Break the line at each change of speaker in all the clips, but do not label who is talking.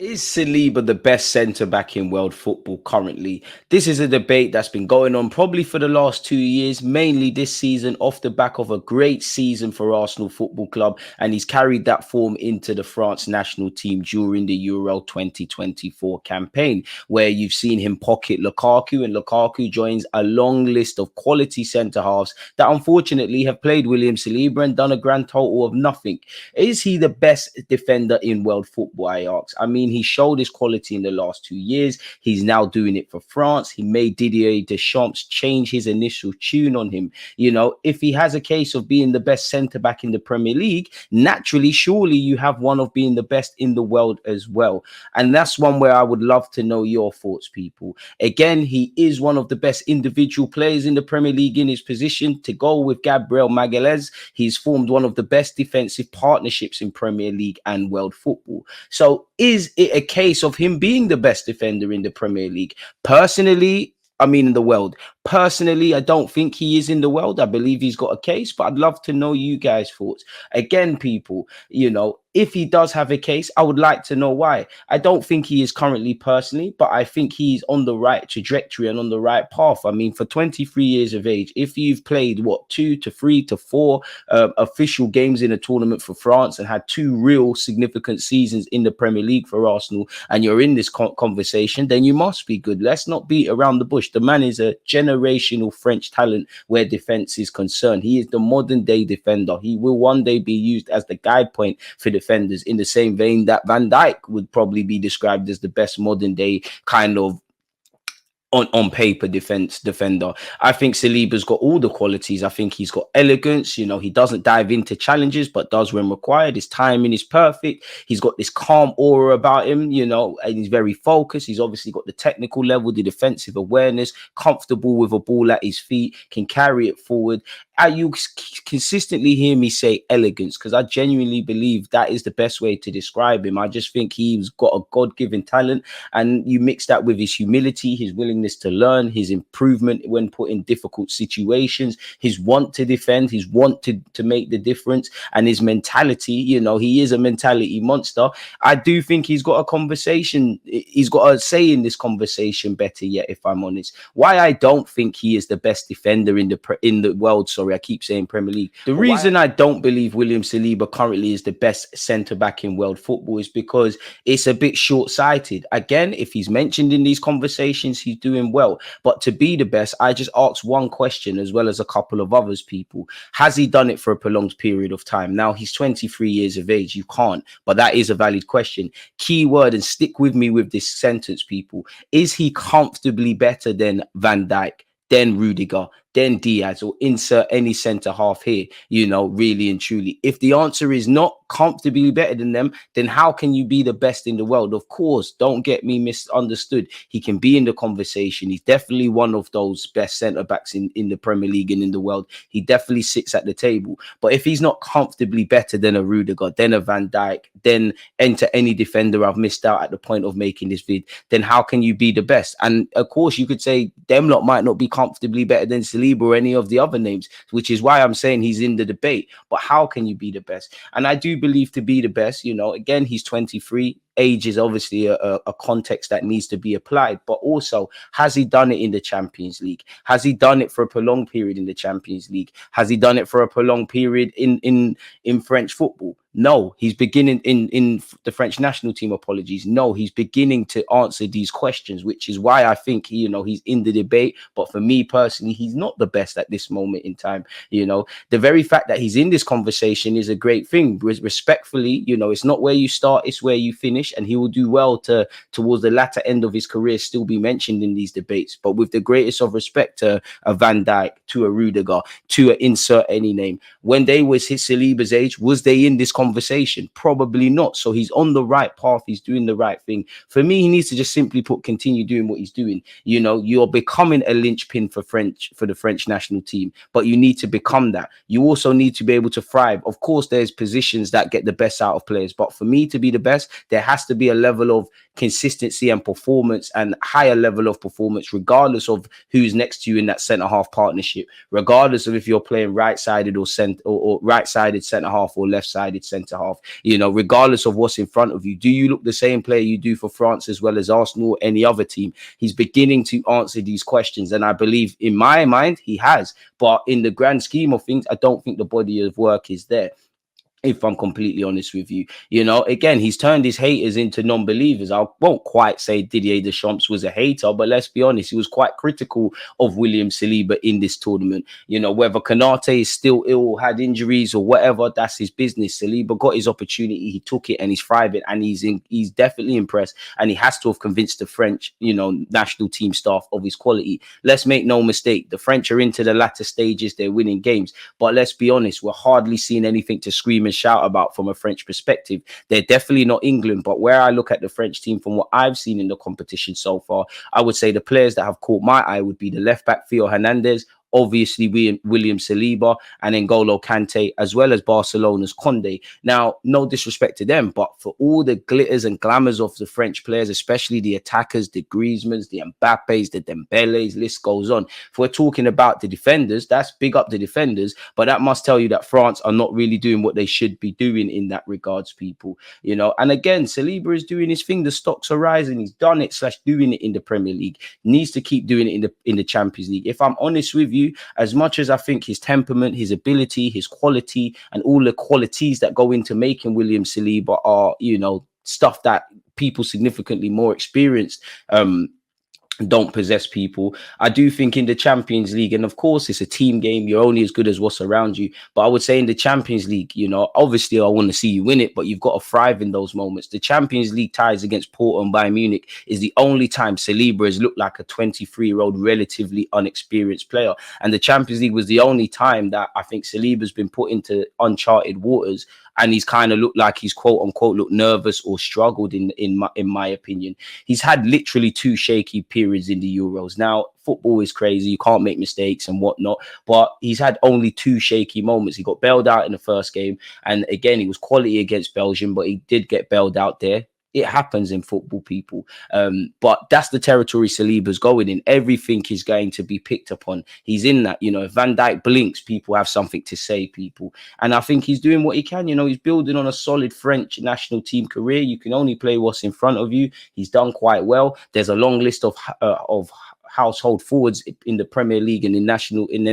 Is Saliba the best centre back in world football currently? This is a debate that's been going on probably for the last 2 years, mainly this season, off the back of a great season for Arsenal Football Club. And he's carried that form into the France national team during the Euro 2024 campaign, where you've seen him pocket Lukaku, and Lukaku joins a long list of quality centre halves that unfortunately have played William Saliba and done a grand total of nothing. Is he the best defender in world football, I ask? I mean, he showed his quality in the last 2 years. He's now doing it for France. He made Didier Deschamps change his initial tune on him. You know, if he has a case of being the best centre back in the Premier League, naturally, surely you have one of being the best in the world as well. And that's one where I would love to know your thoughts, people. Again, he is one of the best individual players in the Premier League in his position. To go with Gabriel Magalhaes, he's formed one of the best defensive partnerships in Premier League and world football. So is it a case of him being the best defender in the Premier League? Personally, I mean, in the world. Personally, I don't think he is in the world. I believe he's got a case, but I'd love to know you guys' thoughts. Again, people, you know, if he does have a case, I would like to know why. I don't think he is currently personally, but I think he's on the right trajectory and on the right path. I mean, for 23 years of age, if you've played, what, 2 to 3 to 4 official games in a tournament for France and had 2 real significant seasons in the Premier League for Arsenal, and you're in this conversation, then you must be good. Let's not beat around the bush. The man is a generational French talent where defense is concerned. He is the modern day defender. He will one day be used as the guide point for defenders, in the same vein that Van Dijk would probably be described as the best modern day kind of on paper defender. I think Saliba's got all the qualities. I think he's got elegance. You know, he doesn't dive into challenges, but does when required. His timing is perfect. He's got this calm aura about him, you know, and he's very focused. He's obviously got the technical level, the defensive awareness, comfortable with a ball at his feet, can carry it forward. You consistently hear me say elegance, because I genuinely believe that is the best way to describe him. I just think he's got a God-given talent, and you mix that with his humility, his willingness to learn, his improvement when put in difficult situations, his want to defend, his want to make the difference, and his mentality. You know, he is a mentality monster. I do think he's got a conversation. He's got a say in this conversation, better yet, if I'm honest. Why I don't think he is the best defender in the world, sorry, I keep saying Premier League. The reason I don't believe William Saliba currently is the best centre back in world football is because it's a bit short-sighted. Again, if he's mentioned in these conversations, he's doing well. But to be the best, I just asked one question as well as a couple of others, people. Has he done it for a prolonged period of time? Now, he's 23 years of age. You can't, but that is a valid question. Key word, and stick with me with this sentence, people. Is he comfortably better than Van Dijk, then Rudiger, then Diaz, or insert any centre half here, you know, really and truly? If the answer is not comfortably better than them, then how can you be the best in the world? Of course, don't get me misunderstood. He can be in the conversation. He's definitely one of those best centre backs in the Premier League and in the world. He definitely sits at the table. But if he's not comfortably better than a Rudiger, then a Van Dijk, then enter any defender I've missed out at the point of making this vid, then how can you be the best? And of course, you could say them lot might not be comfortably better than Saliba or any of the other names, which is why I'm saying he's in the debate. But how can you be the best? And I do believe to be the best, you know, again, he's 23. Age is obviously a context that needs to be applied, but also, has he done it in the Champions League? Has he done it for a prolonged period in the Champions League? Has he done it for a prolonged period in French football? No. He's beginning in the French national team, apologies. No, he's beginning to answer these questions, which is why I think, you know, he's in the debate. But for me personally, he's not the best at this moment in time. You know, the very fact that he's in this conversation is a great thing. Respectfully, you know, it's not where you start, it's where you finish. And he will do well towards the latter end of his career still be mentioned in these debates. But with the greatest of respect to a Van Dijk, to a Rudiger, to a insert any name, when they was his Saliba's age, was they in this conversation? Probably not. So he's on the right path. He's doing the right thing. For me, he needs to just simply continue doing what he's doing. You know, you're becoming a linchpin for the French national team, but you need to become that. You also need to be able to thrive. Of course, there's positions that get the best out of players, but for me to be the best, there has to be a level of consistency and performance and higher level of performance, regardless of who's next to you in that centre half partnership, regardless of if you're playing right-sided or right-sided centre half or left-sided centre half. Regardless of what's in front of you, do you look the same player you do for France as well as Arsenal or any other team? He's beginning to answer these questions, and I believe in my mind he has. But in the grand scheme of things, I don't think the body of work is there, if I'm completely honest with you. Again, he's turned his haters into non-believers. I won't quite say Didier Deschamps was a hater, but let's be honest, he was quite critical of William Saliba in this tournament. Whether Kanate is still ill, had injuries or whatever, that's his business. Saliba got his opportunity, he took it, and he's thriving, and he's definitely impressed, and he has to have convinced the French, national team staff of his quality. Let's make no mistake, the French are into the latter stages, they're winning games, but let's be honest, we're hardly seeing anything to scream and shout about from a French perspective. They're definitely not England, but where I look at the French team from what I've seen in the competition so far, I would say the players that have caught my eye would be the left back Theo Hernandez, obviously William Saliba, and N'Golo Kante, as well as Barcelona's Conde. Now, no disrespect to them, but for all the glitters and glamours of the French players, especially the attackers, the Griezmanns, the Mbappes, the Dembeles, list goes on. If we're talking about the defenders, that's big up the defenders, but that must tell you that France are not really doing what they should be doing in that regards, people. And again, Saliba is doing his thing. The stocks are rising. He's done it / doing it in the Premier League. Needs to keep doing it in the Champions League. If I'm honest with you, as much as I think his temperament, his ability, his quality, and all the qualities that go into making William Saliba are, stuff that people significantly more experienced don't possess, people. I do think in the Champions League, and of course it's a team game, you're only as good as what's around you, but I would say in the Champions League, obviously I want to see you win it, but you've got to thrive in those moments. The Champions League ties against Porto and Bayern Munich is the only time Saliba has looked like a 23-year-old relatively unexperienced player, and the Champions League was the only time that I think Saliba's been put into uncharted waters, and he's kind of looked like he's quote unquote looked nervous or struggled in my opinion. He's had literally 2 shaky periods in the Euros. Now, football is crazy. You can't make mistakes and whatnot, but he's had only 2 shaky moments. He got bailed out in the first game, and again, he was quality against Belgium, but he did get bailed out there. It happens in football, people. But that's the territory Saliba's going in. Everything is going to be picked upon. He's in that, if Van Dijk blinks, people have something to say, people. And I think he's doing what he can. He's building on a solid French national team career. You can only play what's in front of you. He's done quite well. There's a long list of household forwards in the Premier League and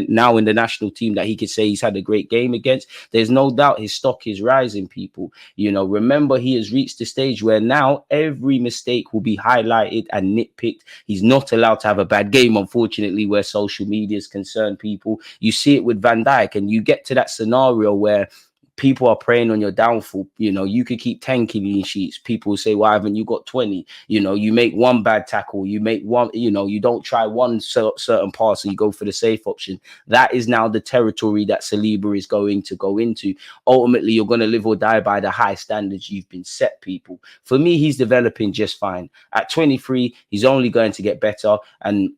now in the national team that he could say he's had a great game against. There's no doubt his stock is rising, people. Remember, he has reached the stage where now every mistake will be highlighted and nitpicked. He's not allowed to have a bad game, unfortunately, where social media is concerned, people. You see it with Van Dijk, and you get to that scenario where people are preying on your downfall. You could keep 10 clean sheets. People will say, why haven't you got 20? You make one bad tackle, you make one, you don't try one certain pass and you go for the safe option. That is now the territory that Saliba is going to go into. Ultimately, you're going to live or die by the high standards you've been set, people. For me, he's developing just fine. At 23, he's only going to get better. And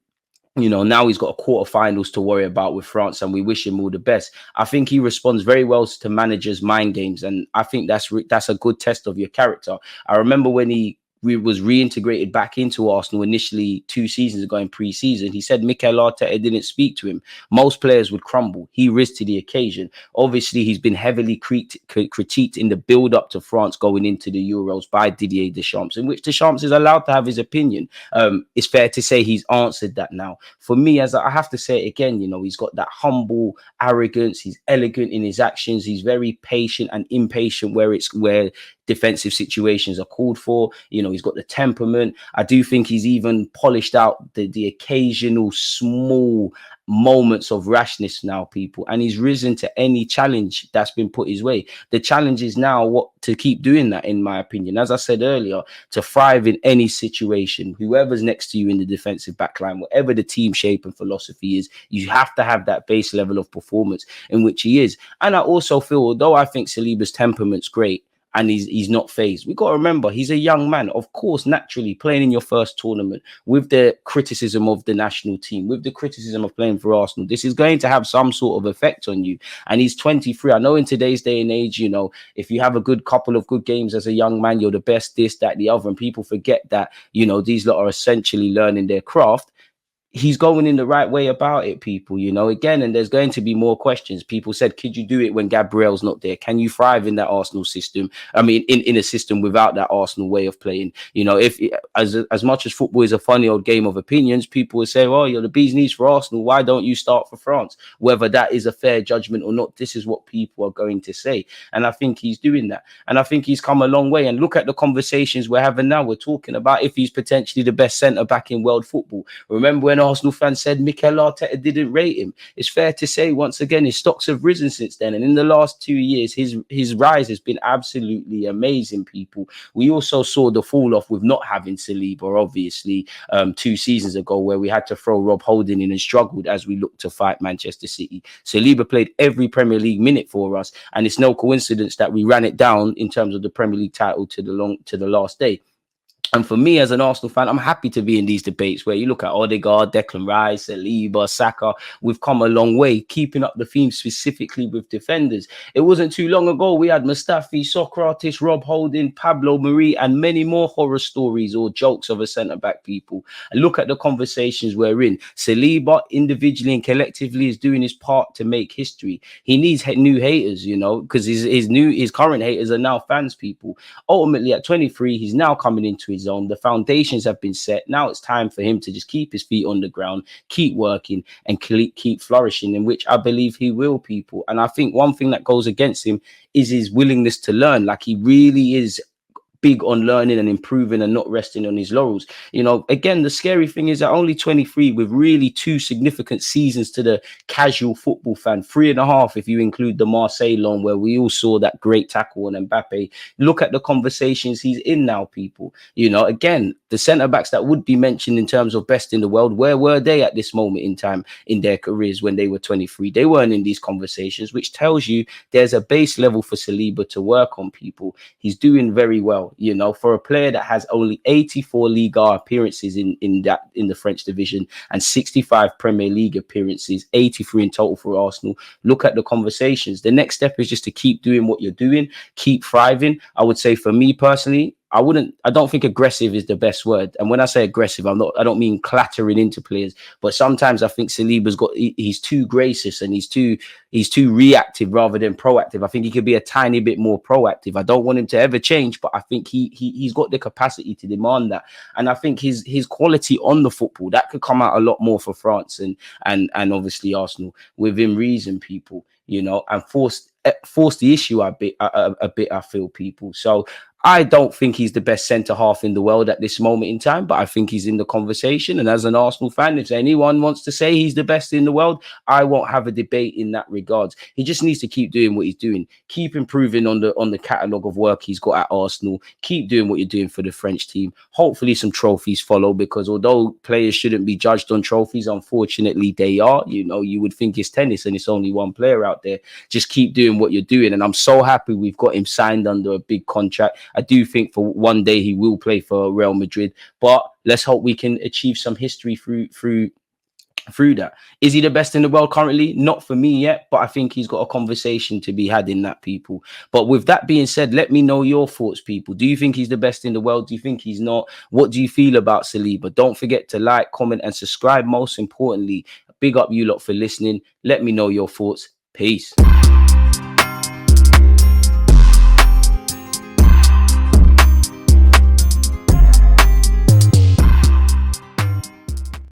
now he's got a quarterfinals to worry about with France, and we wish him all the best. I think he responds very well to managers' mind games, and I think that's a good test of your character. I remember when he was reintegrated back into Arsenal initially 2 seasons ago in pre-season. He said Mikel Arteta didn't speak to him. Most players would crumble. He rose to the occasion. Obviously, he's been heavily critiqued in the build-up to France going into the Euros by Didier Deschamps, in which Deschamps is allowed to have his opinion. It's fair to say he's answered that now. For me, as I have to say it again, he's got that humble arrogance. He's elegant in his actions. He's very patient and impatient where defensive situations are called for. He's got the temperament. I do think he's even polished out the occasional small moments of rashness now, people, and he's risen to any challenge that's been put his way. The challenge is now what to keep doing that, in my opinion. As I said earlier, to thrive in any situation, whoever's next to you in the defensive backline, whatever the team shape and philosophy is, you have to have that base level of performance in which he is. And I also feel, although I think Saliba's temperament's great, and he's not phased. We got to remember he's a young man, of course, naturally playing in your first tournament with the criticism of the national team, with the criticism of playing for Arsenal. This is going to have some sort of effect on you. And he's 23. I know in today's day and age, if you have a good couple of good games as a young man, you're the best, this, that, the other, and people forget that these lot are essentially learning their craft. He's going in the right way about it, people, again, and there's going to be more questions. People said, could you do it when Gabriel's not there? Can you thrive in that Arsenal system? I mean, in a system without that Arsenal way of playing? If as much as football is a funny old game of opinions, people will say, oh, you're the bee's knees for Arsenal. Why don't you start for France? Whether that is a fair judgment or not, this is what people are going to say. And I think he's doing that. And I think he's come a long way. And look at the conversations we're having now. We're talking about if he's potentially the best centre-back in world football. Remember when Arsenal fans said Mikel Arteta didn't rate him? It's fair to say, once again, his stocks have risen since then. And in the last 2 years, his rise has been absolutely amazing, people. We also saw the fall off with not having Saliba, obviously, 2 seasons ago, where we had to throw Rob Holding in and struggled as we looked to fight Manchester City. Saliba played every Premier League minute for us. And it's no coincidence that we ran it down in terms of the Premier League title to the last day. And for me, as an Arsenal fan, I'm happy to be in these debates where you look at Odegaard, Declan Rice, Saliba, Saka. We've come a long way, keeping up the theme specifically with defenders. It wasn't too long ago we had Mustafi, Socrates, Rob Holding, Pablo Mari, and many more horror stories or jokes of a centre-back, people. And look at the conversations we're in. Saliba, individually and collectively, is doing his part to make history. He needs new haters, because his current haters are now fans, people. Ultimately, at 23, he's now coming into his own. The foundations have been set. Now it's time for him to just keep his feet on the ground, keep working, and keep flourishing, in which I believe he will, people. And I think one thing that goes against him is his willingness to learn. Like, he really is big on learning and improving and not resting on his laurels. Again, the scary thing is that only 23, with really 2 significant seasons to the casual football fan, 3.5 if you include the Marseille loan, where we all saw that great tackle on Mbappe. Look at the conversations he's in now, people. Again, the centre-backs that would be mentioned in terms of best in the world, where were they at this moment in time in their careers when they were 23? They weren't in these conversations, which tells you there's a base level for Saliba to work on, people. He's doing very well. For a player that has only 84 Liga appearances in the French division and 65 Premier League appearances, 83 in total for Arsenal. Look at the conversations. The next step is just to keep doing what you're doing, keep thriving. I would say, for me personally, I don't think aggressive is the best word. And when I say aggressive, I don't mean clattering into players, but sometimes I think Saliba's he's too gracious and he's too reactive rather than proactive. I think he could be a tiny bit more proactive. I don't want him to ever change, but I think he's got the capacity to demand that. And I think his quality on the football, that could come out a lot more for France and obviously Arsenal, within reason, people, and force the issue a bit, I feel, people. So I don't think he's the best centre-half in the world at this moment in time, but I think he's in the conversation. And as an Arsenal fan, if anyone wants to say he's the best in the world, I won't have a debate in that regard. He just needs to keep doing what he's doing, keep improving on the catalogue of work he's got at Arsenal, keep doing what you're doing for the French team. Hopefully some trophies follow, because although players shouldn't be judged on trophies, unfortunately they are. You would think it's tennis and it's only one player out there. Just keep doing what you're doing. And I'm so happy we've got him signed under a big contract. I do think for one day he will play for Real Madrid, but let's hope we can achieve some history through that. Is he the best in the world currently? Not for me yet, but I think he's got a conversation to be had in that, people. But with that being said, let me know your thoughts, people. Do you think he's the best in the world? Do you think he's not? What do you feel about Saliba? Don't forget to like, comment, and subscribe. Most importantly, big up you lot for listening. Let me know your thoughts. Peace.